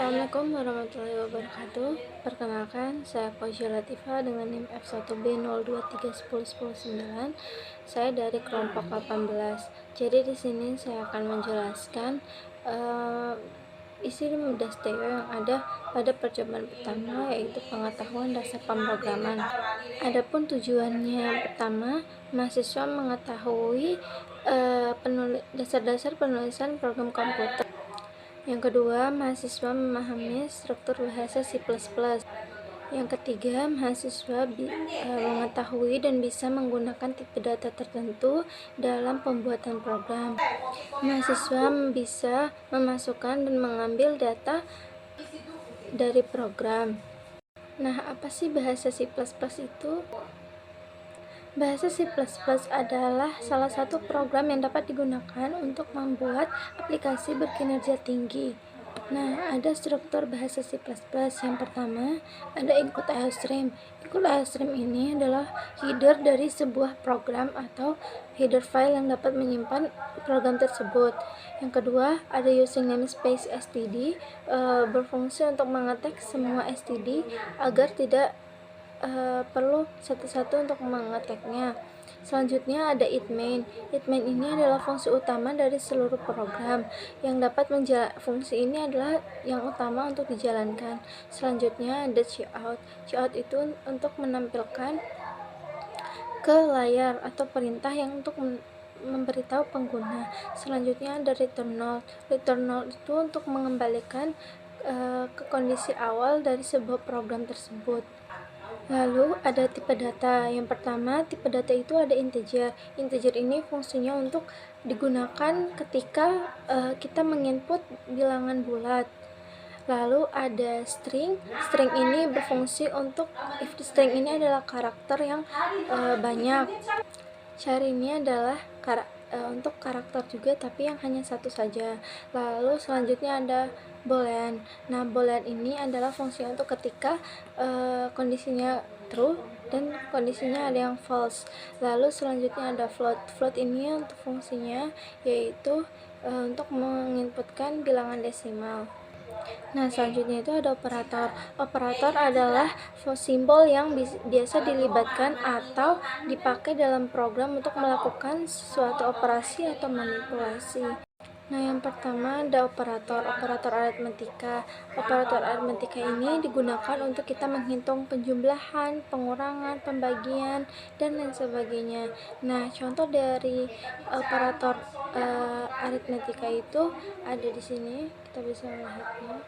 Assalamualaikum warahmatullahi wabarakatuh. Perkenalkan, saya Fauzia Latifah dengan NIM F1B02310109. Saya dari kelompok 18. Jadi di sini saya akan menjelaskan isi mudah STEO yang ada pada percobaan pertama, yaitu pengetahuan dasar pemrograman. Adapun tujuannya yang pertama, mahasiswa mengetahui dasar-dasar penulisan program komputer. Yang kedua, mahasiswa memahami struktur bahasa C++. Yang ketiga, mahasiswa mengetahui dan bisa menggunakan tipe data tertentu dalam pembuatan program. Mahasiswa bisa memasukkan dan mengambil data dari program. Nah, apa sih bahasa C++ itu? Bahasa C++ adalah salah satu program yang dapat digunakan untuk membuat aplikasi berkinerja tinggi. Nah, ada struktur bahasa C++. Yang pertama, ada input IOStream. Input IOStream ini adalah header dari sebuah program atau header file yang dapat menyimpan program tersebut. Yang kedua, ada using namespace std, berfungsi untuk mengetik semua std agar tidak perlu satu-satu untuk mengetiknya. Selanjutnya ada itmain. Itmain ini adalah fungsi utama dari seluruh program yang dapat fungsi ini adalah yang utama untuk dijalankan. Selanjutnya ada cout. Cout itu untuk menampilkan ke layar atau perintah yang untuk memberitahu pengguna. Selanjutnya ada return node. Return node itu untuk mengembalikan ke kondisi awal dari sebuah program tersebut. Lalu ada tipe data. Yang pertama, tipe data itu ada integer. Integer ini fungsinya untuk digunakan ketika kita menginput bilangan bulat. Lalu ada string. String ini berfungsi untuk if string ini adalah karakter yang banyak. Char ini adalah untuk karakter juga, tapi yang hanya satu saja. Lalu selanjutnya ada boolean. Nah, boolean ini adalah fungsi untuk ketika kondisinya true dan kondisinya ada yang false. Lalu selanjutnya ada float. Float ini untuk fungsinya yaitu untuk menginputkan bilangan desimal. Nah, selanjutnya itu ada operator. Operator adalah simbol yang biasa dilibatkan atau dipakai dalam program untuk melakukan suatu operasi atau manipulasi. Nah, yang pertama ada operator aritmetika. Operator aritmetika ini digunakan untuk kita menghitung penjumlahan, pengurangan, pembagian, dan lain sebagainya. Nah, contoh dari operator aritmetika itu ada di sini, kita bisa melihatnya.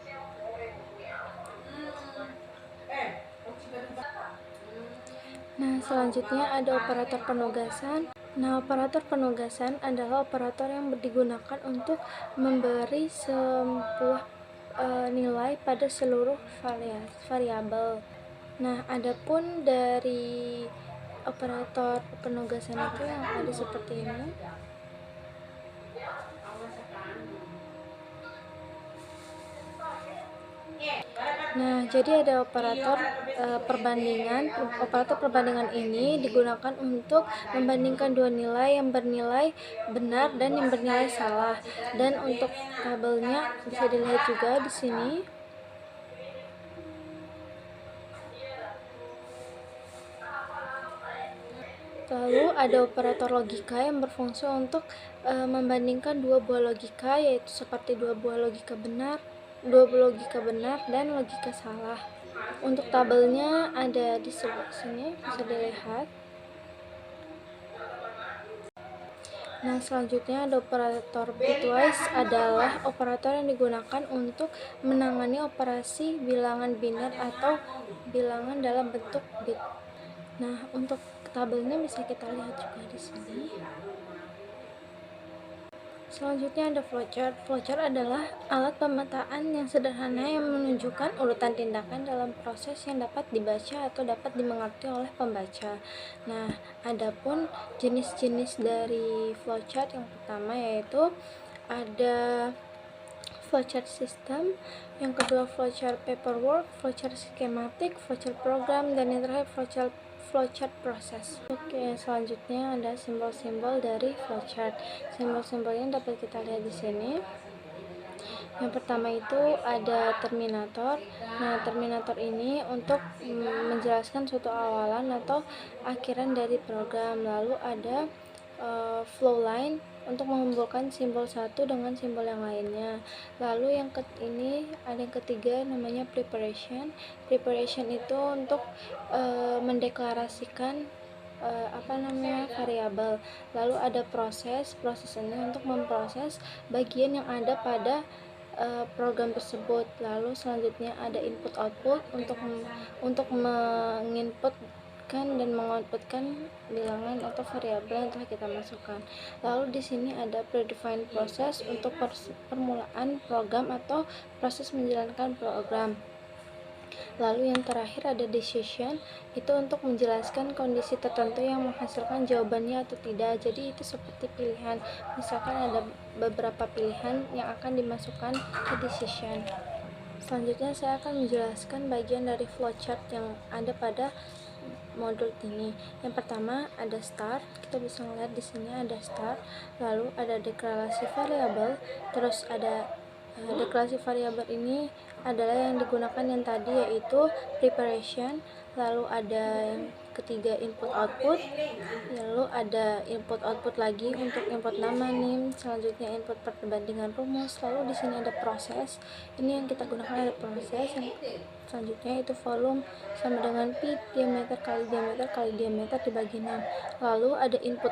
Nah, selanjutnya ada operator penugasan. Nah, operator penugasan adalah operator yang digunakan untuk memberi sebuah nilai pada seluruh variabel. Nah, adapun dari operator penugasan itu yang ada seperti ini. Nah, jadi ada operator perbandingan. Operator perbandingan ini digunakan untuk membandingkan dua nilai yang bernilai benar dan yang bernilai salah. Dan untuk tabelnya bisa dilihat juga di sini. Lalu ada operator logika yang berfungsi untuk membandingkan dua buah logika, yaitu seperti dua buah logika benar dan logika salah. Untuk tabelnya ada di sebelah sini, bisa dilihat. Nah, selanjutnya ada operator bitwise, adalah operator yang digunakan untuk menangani operasi bilangan biner atau bilangan dalam bentuk bit. Nah, untuk tabelnya bisa kita lihat juga di sini. Selanjutnya ada flowchart. Flowchart adalah alat pemetaan yang sederhana yang menunjukkan urutan tindakan dalam proses yang dapat dibaca atau dapat dimengerti oleh pembaca. Nah, adapun jenis-jenis dari flowchart yang pertama yaitu ada flowchart system, yang kedua flowchart paperwork, flowchart schematic, flowchart program, dan yang terakhir flowchart proses. Oke, selanjutnya ada simbol-simbol dari flowchart. Simbol-simbolnya dapat kita lihat di sini. Yang pertama itu ada terminator. Nah, terminator ini untuk menjelaskan suatu awalan atau akhiran dari program. Lalu ada flow line untuk mengumpulkan simbol satu dengan simbol yang lainnya. Lalu ini ada yang ketiga namanya preparation. Preparation itu untuk mendeklarasikan variabel. Lalu ada proses ini untuk memproses bagian yang ada pada program tersebut. Lalu selanjutnya ada input output untuk menginputkan dan mengoutputkan bilangan atau variabel yang telah kita masukkan. Lalu di sini ada predefined process untuk permulaan program atau proses menjalankan program. Lalu yang terakhir ada decision, itu untuk menjelaskan kondisi tertentu yang menghasilkan jawabannya atau tidak. Jadi itu seperti pilihan, misalkan ada beberapa pilihan yang akan dimasukkan ke decision. Selanjutnya saya akan menjelaskan bagian dari flowchart yang ada pada modul ini. Yang pertama ada start, kita bisa melihat di sini ada start, lalu ada deklarasi variabel, terus ada deklarasi variabel ini adalah yang digunakan yang tadi, yaitu preparation. Lalu ada yang ketiga input output, lalu ada input output lagi untuk input nama, NIM, selanjutnya input perbandingan rumus. Lalu di sini ada proses, ini yang kita gunakan ada proses. Yang selanjutnya itu volume sama dengan pi diameter kali diameter dibagi 6. Lalu ada input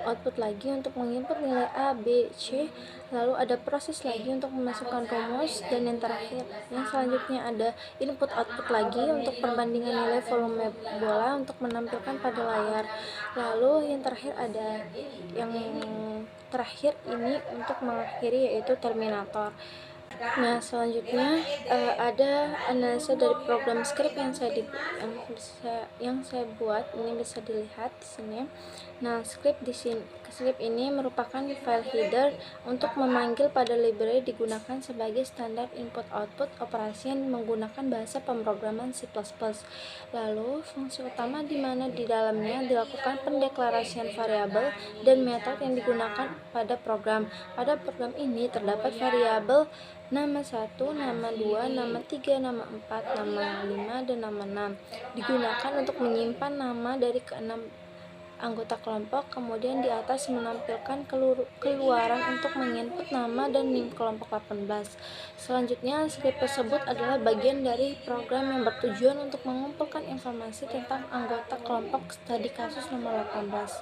output lagi untuk menginput nilai A, B, C. Lalu ada proses lagi untuk memasukkan rumus, dan yang terakhir yang selanjutnya ada input output lagi untuk perbandingan nilai volume bola untuk menampilkan pada layar. Lalu yang terakhir ini untuk mengakhiri, yaitu terminator. Nah, selanjutnya ada analisa dari program script yang saya buat. Ini bisa dilihat di sini. Nah, script ini merupakan file header untuk memanggil pada library digunakan sebagai standar input output operasi yang menggunakan bahasa pemrograman C++. Lalu fungsi utama di mana di dalamnya dilakukan pendeklarasian variabel dan metode yang digunakan pada program. Pada program ini terdapat variabel nama 1, nama 2, nama 3, nama 4, nama 5, dan nama 6. Digunakan untuk menyimpan nama dari keenam anggota kelompok, kemudian di atas menampilkan keluaran untuk menginput nama dan NIM kelompok 18. Selanjutnya, script tersebut adalah bagian dari program yang bertujuan untuk mengumpulkan informasi tentang anggota kelompok studi kasus nomor 18.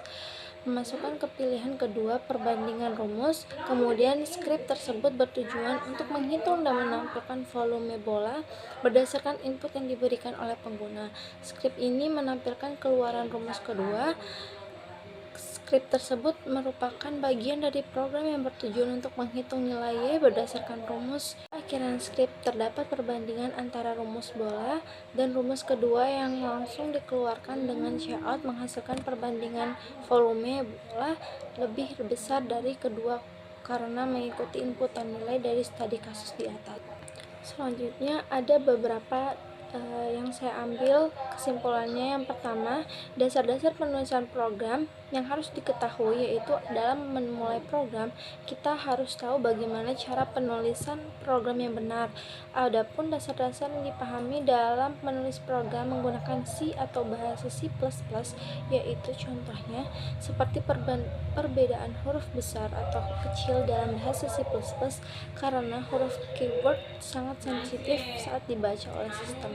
Memasukkan ke pilihan kedua perbandingan rumus, kemudian script tersebut bertujuan untuk menghitung dan menampilkan volume bola berdasarkan input yang diberikan oleh pengguna. Script ini menampilkan keluaran rumus kedua. Script tersebut merupakan bagian dari program yang bertujuan untuk menghitung nilai Y berdasarkan rumus. Akhiran script terdapat perbandingan antara rumus bola dan rumus kedua yang langsung dikeluarkan dengan cout menghasilkan perbandingan volume bola lebih besar dari kedua karena mengikuti inputan nilai dari studi kasus di atas. Selanjutnya ada beberapa yang saya ambil kesimpulannya. Yang pertama, dasar-dasar penulisan program yang harus diketahui, yaitu dalam memulai program kita harus tahu bagaimana cara penulisan program yang benar. Adapun dasar-dasar yang dipahami dalam menulis program menggunakan C atau bahasa C++, yaitu contohnya seperti perbedaan huruf besar atau kecil dalam bahasa C++ karena huruf keyword sangat sensitif saat dibaca oleh sistem.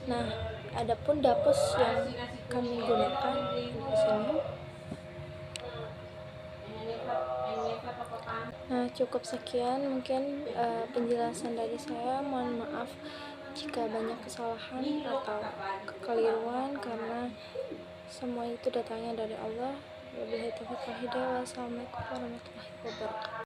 Nah, adapun dapus yang kami gunakan di sini. Nah, cukup sekian mungkin penjelasan dari saya. Mohon maaf jika banyak kesalahan atau kekeliruan, karena semua itu datangnya dari Allah. Wabillahi taufiq wal hidayah. Wassalamualaikum warahmatullahi wabarakatuh.